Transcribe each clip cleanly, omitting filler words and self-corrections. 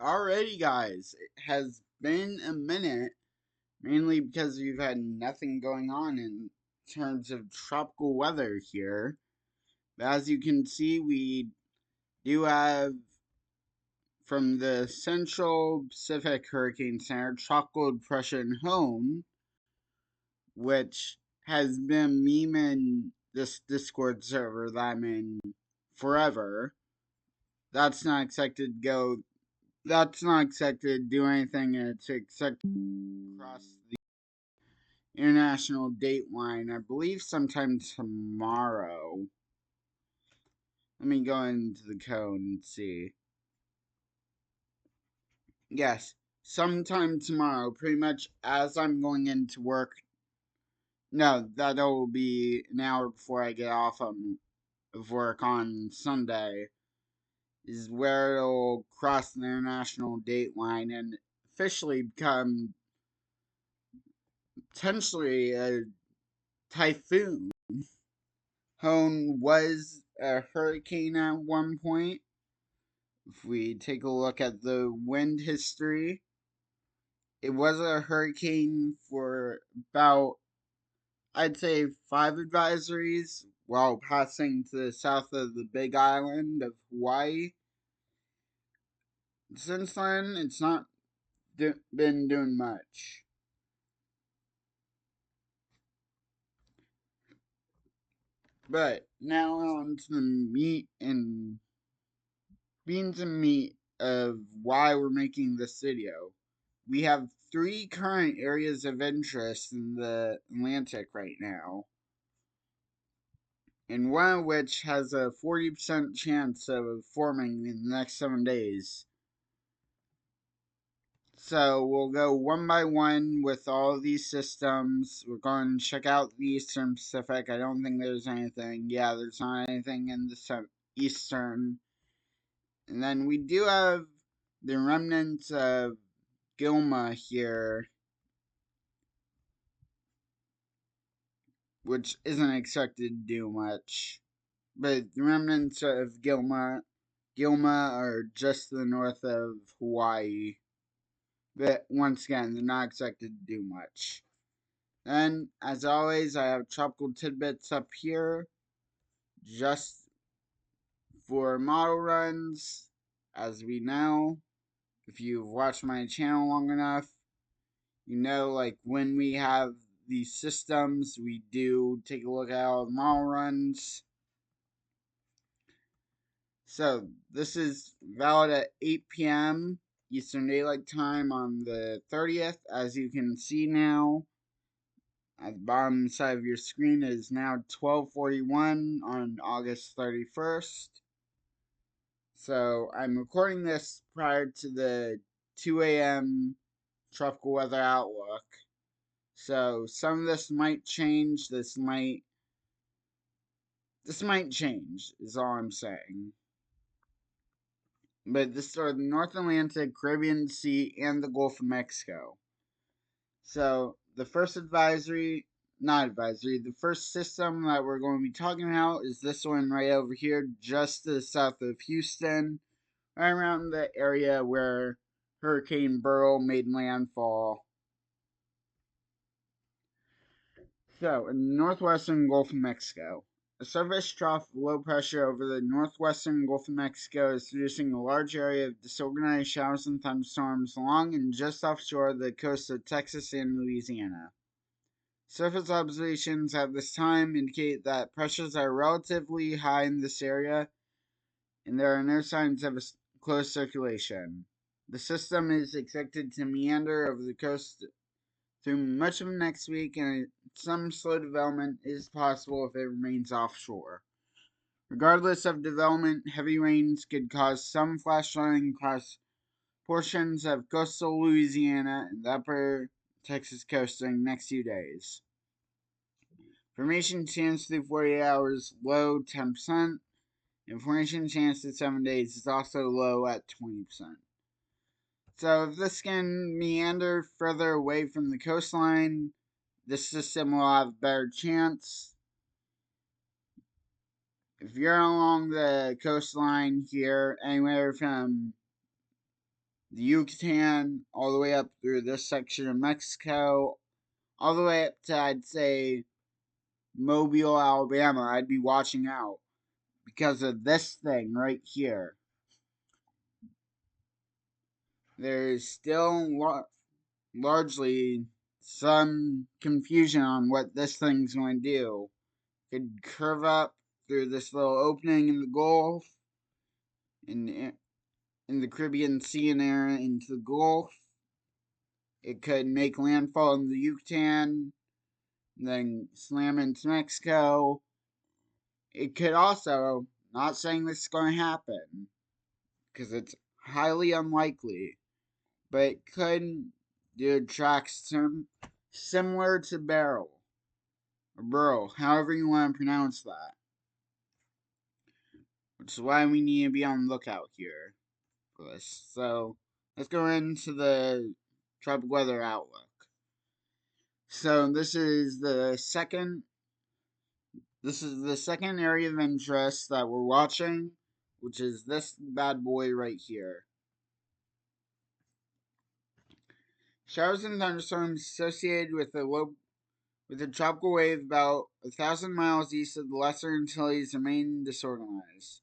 Alrighty, guys, it has been a minute, mainly because we've had nothing going on in terms of tropical weather here. But as you can see, we do have from the Central Pacific Hurricane Center tropical depression home, which has been memeing this Discord server that I'm in forever. That's not expected to go that's not expected to do anything, and it's expected to cross the international date line, I believe, sometime tomorrow. Let me go into the code and see. Yes, sometime tomorrow, pretty much as I'm going into work. No, that'll be an hour before I get off of work on Sunday, is where it'll cross the international date line and officially become potentially a typhoon. Hone was a hurricane at one point. If we take a look at the wind history, it was a hurricane for about, I'd say, 5 advisories while passing to the south of the big island of Hawaii. Since then, it's not been doing much. But now on to the meat and beans and meat of why we're making this video. We have 3 current areas of interest in the Atlantic right now, and one of which has a 40% chance of forming in the next 7 days. So we'll go one by one with all of these systems. We're going to check out the Eastern Pacific. I don't think there's anything. Yeah, there's not anything in the Eastern. And then we do have the remnants of Gilma here, which isn't expected to do much. But the remnants of Gilma are just to the north of Hawaii. But once again, they're not expected to do much. And as always, I have tropical tidbits up here just for model runs. As we know, if you've watched my channel long enough, you know, like when we have these systems, we do take a look at all the model runs. So this is valid at 8 p.m. Eastern Daylight Time on the 30th. As you can see now, at the bottom side of your screen is now 12:41 on August 31st. So I'm recording this prior to the 2 a.m. tropical weather outlook. So some of this might change. This might change, is all I'm saying. But this are the North Atlantic, Caribbean Sea, and the Gulf of Mexico. So the first the first system that we're going to be talking about is this one right over here, just to the south of Houston, right around the area where Hurricane Beryl made landfall. So, in the northwestern Gulf of Mexico, a surface trough of low pressure over the northwestern Gulf of Mexico is producing a large area of disorganized showers and thunderstorms along and just offshore the coast of Texas and Louisiana. Surface observations at this time indicate that pressures are relatively high in this area, and there are no signs of a closed circulation. The system is expected to meander over the coast through much of next week, and some slow development is possible if it remains offshore. Regardless of development, heavy rains could cause some flash flooding across portions of coastal Louisiana and the upper Texas coast during the next few days. Formation chance through 48 hours low 10%. Formation chance through 7 days is also low at 20%. So if this can meander further away from the coastline, this system will have a better chance. If you're along the coastline here, anywhere from the Yucatan, all the way up through this section of Mexico, all the way up to, I'd say, Mobile, Alabama. I'd be watching out because of this thing right here. There's still largely some confusion on what this thing's going to do. It could curve up through this little opening in the Gulf, in the Caribbean Sea and area into the Gulf. It could make landfall in the Yucatan, then slam into Mexico. It could also, not saying this is going to happen, because it's highly unlikely, but it could do tracks similar to Beryl, or Burl, however you want to pronounce that. Which is why we need to be on the lookout here for this. So, let's go into the tropical weather outlook. So, this is the second area of interest that we're watching, which is this bad boy right here. Showers and thunderstorms associated with a tropical wave about 1,000 miles east of the Lesser Antilles remain disorganized.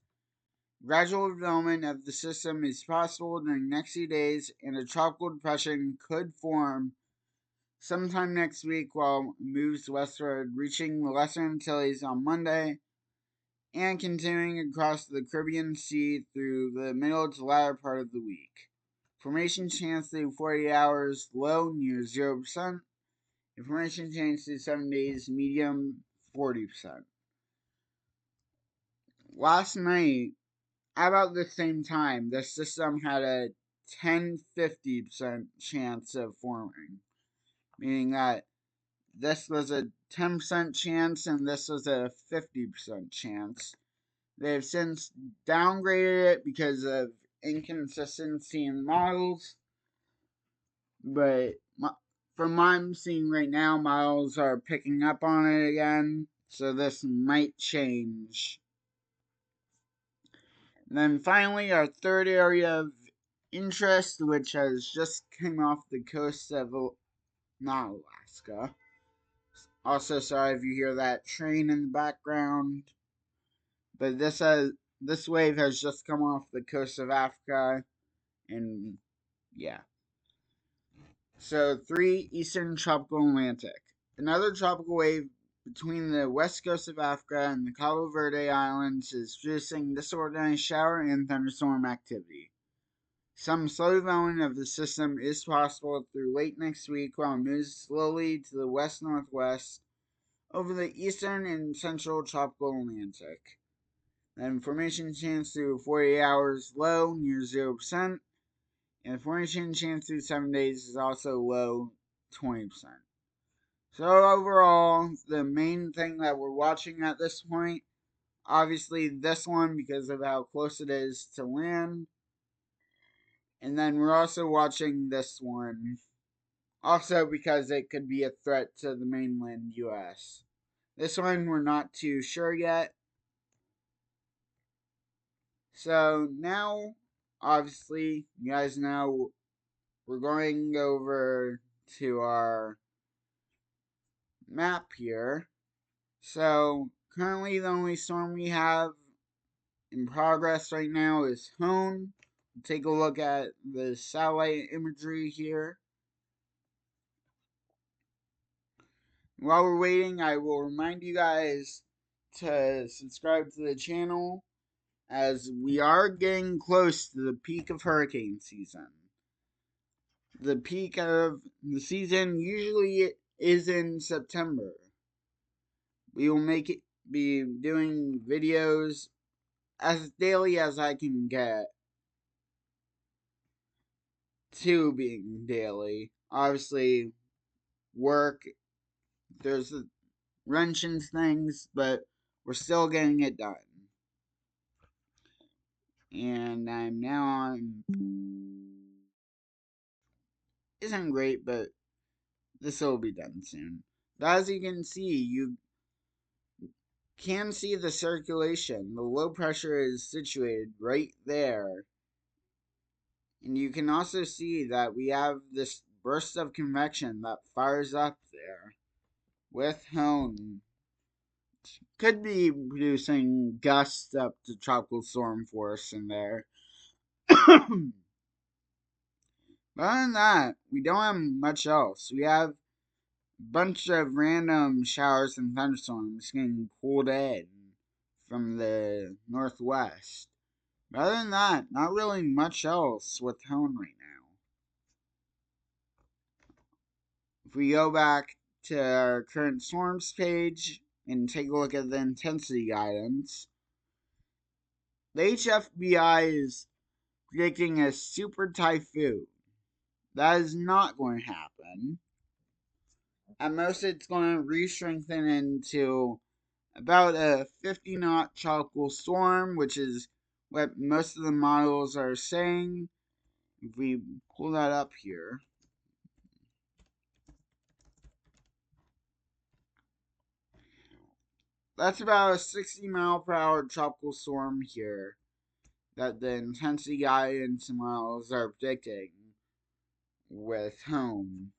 Gradual development of the system is possible during the next few days, and a tropical depression could form sometime next week while it moves westward, reaching the Lesser Antilles on Monday and continuing across the Caribbean Sea through the middle to latter part of the week. Formation chance through 48 hours, low near 0%. Information chance through 7 days, medium 40%. Last night, about the same time, the system had a 10-50% chance of forming, meaning that this was a 10% chance and this was a 50% chance. They have since downgraded it because of inconsistency in models, but from what I'm seeing right now, models are picking up on it again, so this might change. And then finally, our third area of interest, which has just come off the coast of not Alaska. Also, sorry if you hear that train in the background, but this wave has just come off the coast of Africa, and yeah. So 3 Eastern Tropical Atlantic. Another tropical wave between the west coast of Africa and the Cabo Verde Islands is producing disorganized shower and thunderstorm activity. Some slow development of the system is possible through late next week while it moves slowly to the west-northwest over the eastern and central tropical Atlantic. Then formation chance through 48 hours low, near 0%, and formation chance through 7 days is also low, 20%. So overall, the main thing that we're watching at this point, obviously this one because of how close it is to land, and then we're also watching this one also because it could be a threat to the mainland US. This one we're not too sure yet. So now, obviously, you guys know we're going over to our map here. So currently the only storm we have in progress right now is Hone. Take a look at the satellite imagery here. While we're waiting, I will remind you guys to subscribe to the channel as we are getting close to the peak of hurricane season. The peak of the season usually is in September. We will be doing videos as daily as I can get to being daily. Obviously, work, there's the wrenching things, but we're still getting it done. And I'm now on. Isn't great, but this will be done soon. But as you can see, you can see the circulation. The low pressure is situated right there And you can also see that we have this burst of convection that fires up there with Hone. Could be producing gusts up to tropical storm force in there. But other than that, we don't have much else. We have a bunch of random showers and thunderstorms getting pulled in from the northwest. But other than that, not really much else with Hone right now. If we go back to our current storms page and take a look at the intensity guidance, the HFBI is predicting a super typhoon. That is not going to happen. At most, it's going to re-strengthen into about a 50-knot tropical storm, which is what most of the models are saying. If we pull that up here, that's about a 60-mile-per-hour tropical storm here that the intensity guidance models are predicting with Hone,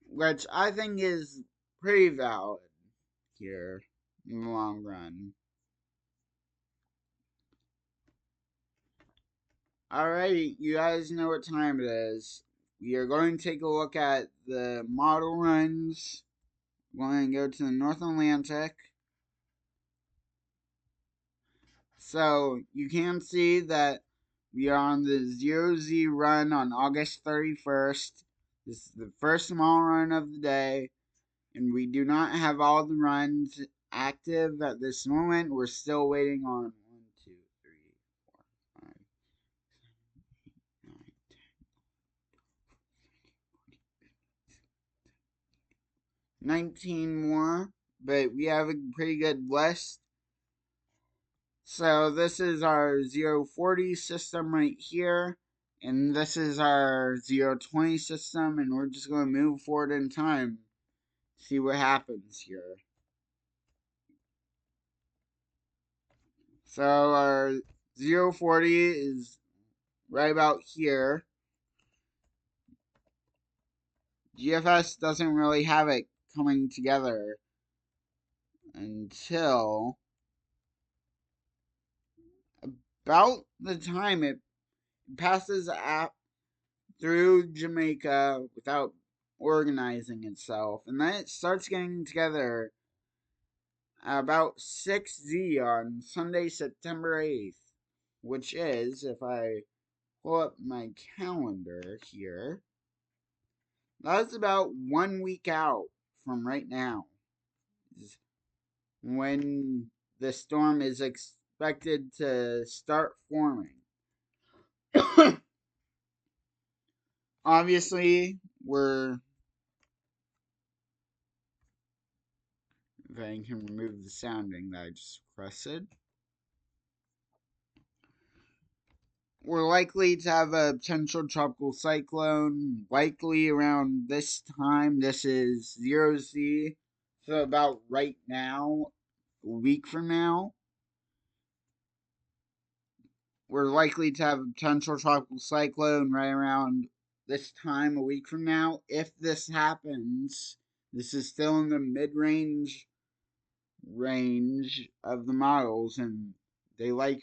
which I think is pretty valid here in the long run. Alright, you guys know what time it is. We are going to take a look at the model runs. We're going to go to the North Atlantic. So you can see that we are on the 0Z run on August 31st. This is the first small run of the day, and we do not have all the runs active at this moment. We're still waiting on 1, 2, 3, 4, 5, 9, 19 more, but we have a pretty good list. So this is our 040 system right here, and this is our 020 system, and we're just going to move forward in time, see what happens here. So our 040 is right about here. GFS doesn't really have it coming together until about the time it passes through Jamaica without organizing itself, and then it starts getting together at about 6Z on Sunday, September 8th, which is, if I pull up my calendar here, that's about 1 week out from right now, is when the storm is expected to start forming. Obviously, if I can remove the sounding that I just pressed. We're likely to have a potential tropical cyclone, likely around this time. This is 0Z, so about right now, a week from now. We're likely to have a potential tropical cyclone right around this time, a week from now. If this happens, this is still in the mid-range range of the models, and they like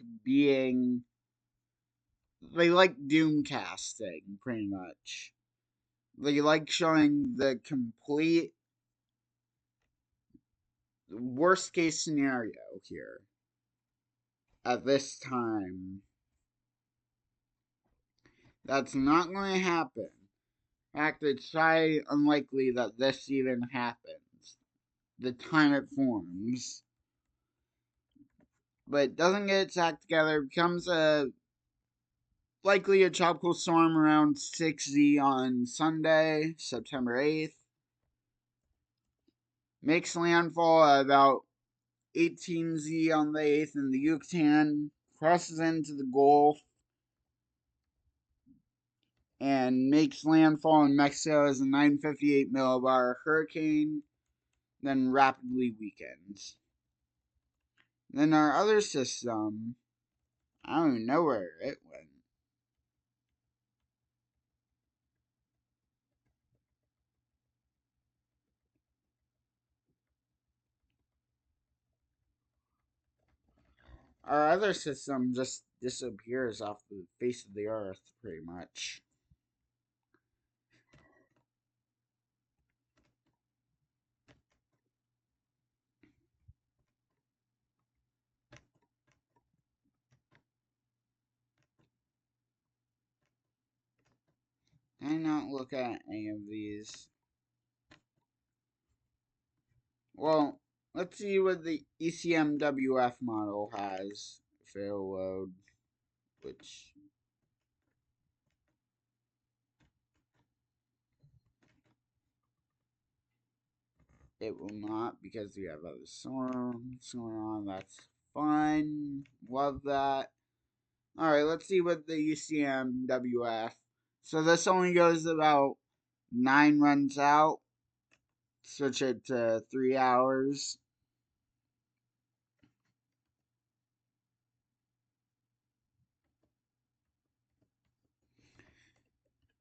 doom casting, pretty much. They like showing the complete worst case scenario here at this time. That's not going to happen. In fact, it's highly unlikely that this even happens. The time it forms. But it doesn't get its act together, becomes likely a tropical storm around 6Z on Sunday, September 8th. Makes landfall at about 18Z on the 8th in the Yucatan, crosses into the Gulf, and makes landfall in Mexico as a 958 millibar hurricane, then rapidly weakens. Then our other system, I don't even know where it went. Our other system just disappears off the face of the earth, pretty much. Can I not look at any of these? Well, let's see what the ECMWF model has. If it'll load, which it will not because we have other storms going on. That's fun. Love that. Alright, let's see what the UCMWF. So this only goes about 9 runs out. Switch it to 3 hours.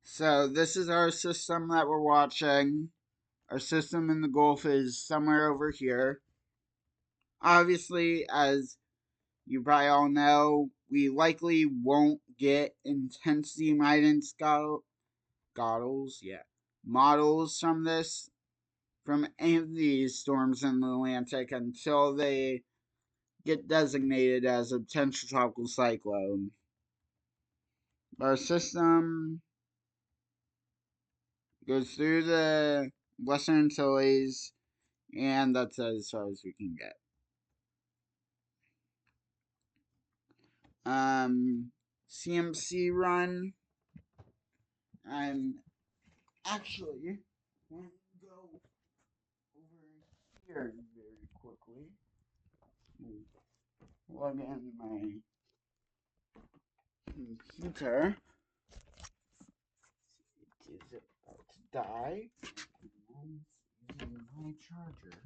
So this is our system that we're watching. Our system in the Gulf is somewhere over here. Obviously, as you probably all know, we likely won't get intensity guidance models from any of these storms in the Atlantic until they get designated as a potential tropical cyclone. Our system goes through the Western Antilles, and that's as far as we can get. CMC run. I'm actually going to go over here very quickly. Plug in my computer. It is about to die. I'm using my charger.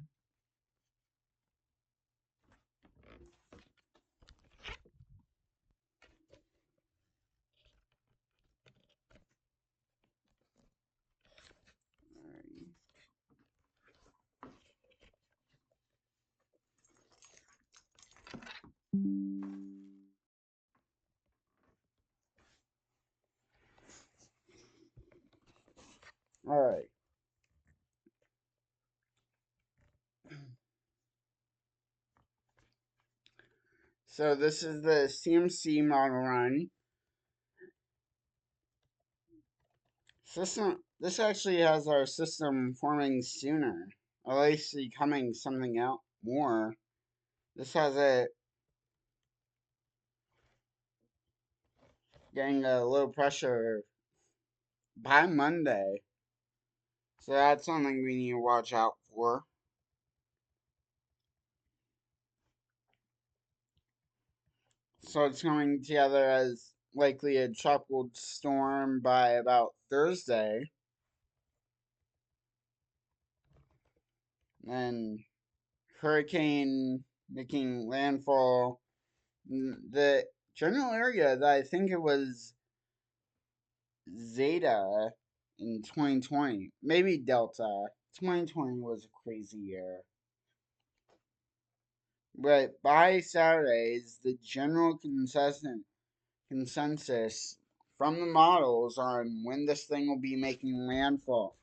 Alright. So this is the CMC model run. This actually has our system forming sooner, or at least becoming something out more. This has it getting a low pressure by Monday. So that's something we need to watch out for. So it's coming together as likely a tropical storm by about Thursday. And hurricane making landfall. The general area that I think it was Zeta in 2020, maybe Delta. 2020 was a crazy year. But by Saturday is the general consensus from the models on when this thing will be making landfall.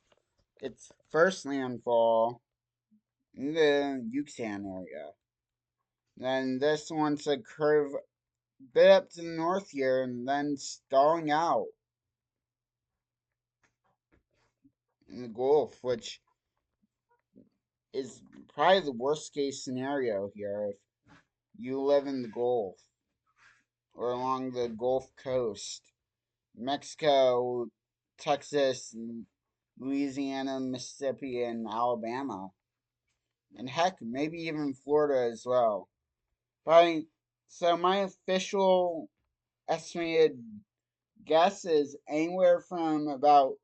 Its first landfall in the Yucatan area. Then this wants to curve a bit up to the north here and then stalling out in the Gulf, which is probably the worst case scenario here if you live in the Gulf or along the Gulf Coast. Mexico, Texas, Louisiana, Mississippi, and Alabama. And heck, maybe even Florida as well. But so my official estimated guess is anywhere from about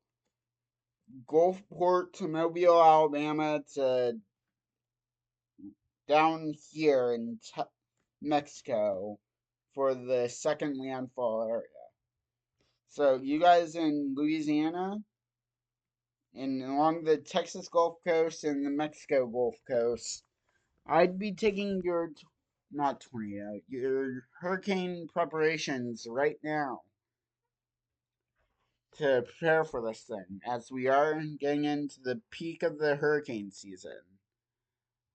Gulfport to Mobile, Alabama to down here in Mexico for the second landfall area. So you guys in Louisiana and along the Texas Gulf Coast and the Mexico Gulf Coast, I'd be taking your not tornado, your hurricane preparations right now to prepare for this thing, as we are getting into the peak of the hurricane season.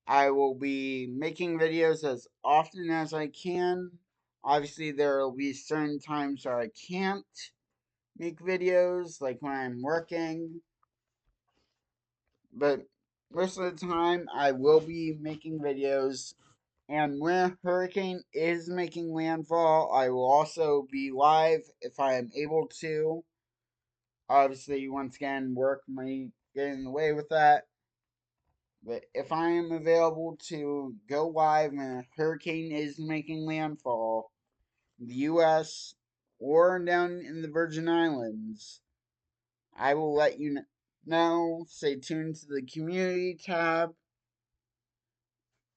I will be making videos as often as I can. Obviously, there will be certain times where I can't make videos, like when I'm working, but most of the time I will be making videos. And when a hurricane is making landfall, I will also be live if I am able to. Obviously, once again, work might get in the way with that. But if I am available to go live when a hurricane is making landfall in the US or down in the Virgin Islands, I will let you know. Stay tuned to the community tab.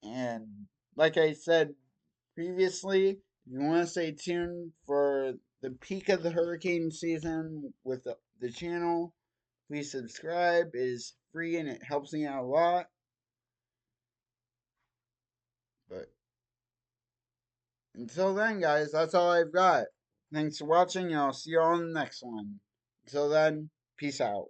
And like I said previously, if you want to stay tuned for the peak of the hurricane season with the channel, please subscribe. It is free and it helps me out a lot. But until then, guys, that's all I've got. Thanks for watching, and I'll see you all in the next one. Until then, peace out.